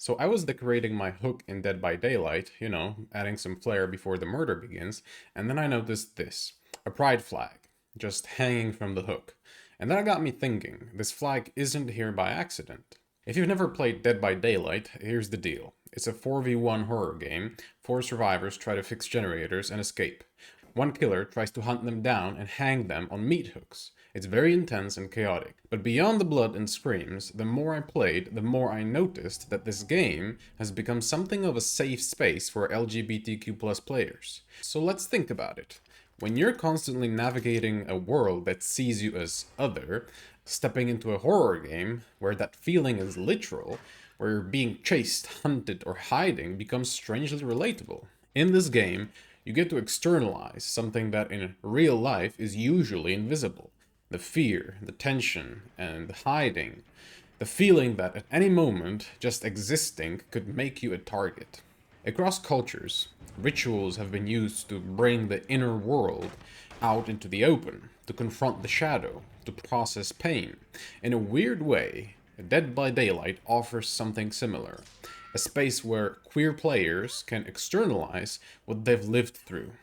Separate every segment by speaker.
Speaker 1: So I was decorating my hook in Dead by Daylight, adding some flair before the murder begins, and then I noticed this, a pride flag, just hanging from the hook. And that got me thinking, this flag isn't here by accident. If you've never played Dead by Daylight, here's the deal. It's a 4v1 horror game. 4 survivors try to fix generators and escape. One killer tries to hunt them down and hang them on meat hooks. It's very intense and chaotic. But beyond the blood and screams, the more I played, the more I noticed that this game has become something of a safe space for LGBTQ plus players. So let's think about it. When you're constantly navigating a world that sees you as other, stepping into a horror game where that feeling is literal, where you're being chased, hunted, or hiding becomes strangely relatable. In this game, you get to externalize something that in real life is usually invisible. The fear, the tension, and the hiding. The feeling that at any moment, just existing could make you a target. Across cultures, rituals have been used to bring the inner world out into the open, to confront the shadow, to process pain. In a weird way, Dead by Daylight offers something similar. A space where queer players can externalize what they've lived through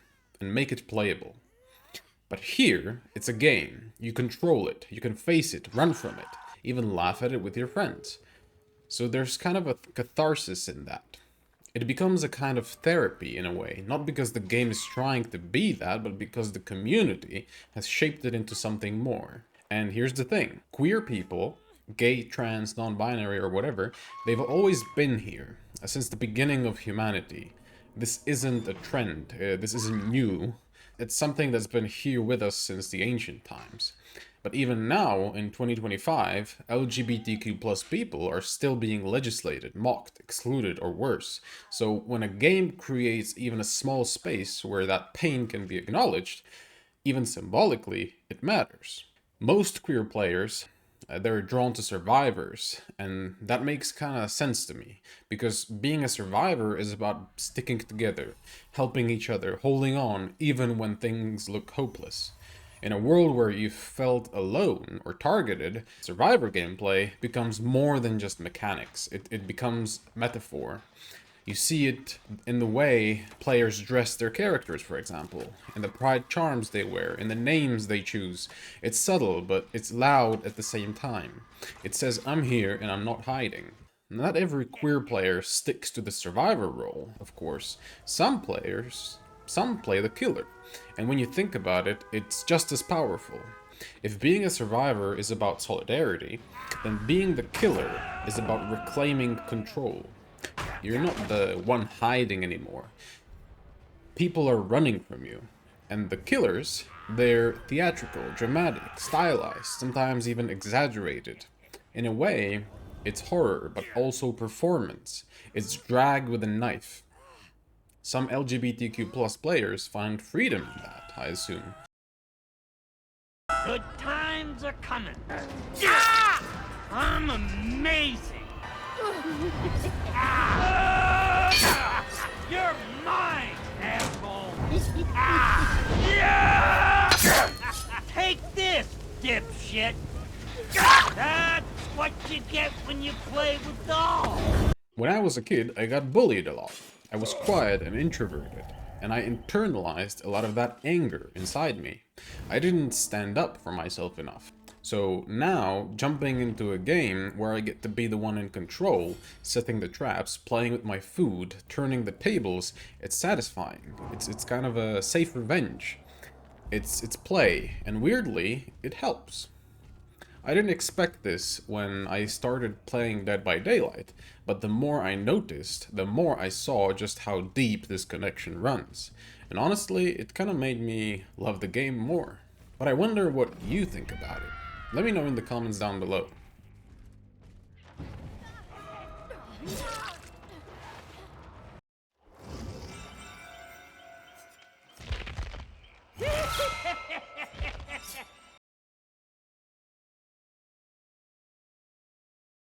Speaker 1: and make it playable. But here, it's a game. You control it, you can face it, run from it, even laugh at it with your friends. So there's kind of a catharsis in that. It becomes a kind of therapy in a way, not because the game is trying to be that, but because the community has shaped it into something more. And here's the thing, queer people, gay, trans, non-binary or whatever, they've always been here, since the beginning of humanity. This isn't a trend, this isn't new. It's something that's been here with us since the ancient times. But even now, in 2025, LGBTQ plus people are still being legislated, mocked, excluded, or worse. So when a game creates even a small space where that pain can be acknowledged, even symbolically, it matters. Most queer players, they're drawn to survivors, and that makes kind of sense to me, because being a survivor is about sticking together, helping each other, holding on, even when things look hopeless. In a world where you felt alone or targeted, survivor gameplay becomes more than just mechanics. It becomes metaphor. You see it in the way players dress their characters, for example, in the pride charms they wear, in the names they choose. It's subtle, but it's loud at the same time. It says, I'm here and I'm not hiding. Not every queer player sticks to the survivor role, of course. Some play the killer. And when you think about it, it's just as powerful. If being a survivor is about solidarity, then being the killer is about reclaiming control. You're not the one hiding anymore. People are running from you. And the killers, they're theatrical, dramatic, stylized, sometimes even exaggerated. In a way, it's horror, but also performance. It's drag with a knife. Some LGBTQ plus players find freedom in that, I assume.
Speaker 2: Good times are coming. Ah! I'm amazing. Ah! You're mine, asshole. Ah! Yeah! Take this, dipshit. That's what you get when you play with dolls.
Speaker 1: When I was a kid, I got bullied a lot. I was quiet and introverted, and I internalized a lot of that anger inside me. I didn't stand up for myself enough. So now, jumping into a game where I get to be the one in control, setting the traps, playing with my food, turning the tables, it's satisfying. It's kind of a safe revenge. It's play, and weirdly, it helps. I didn't expect this when I started playing Dead by Daylight, but the more I noticed, the more I saw just how deep this connection runs. And honestly, it kind of made me love the game more. But I wonder what you think about it. Let me know in the comments down below.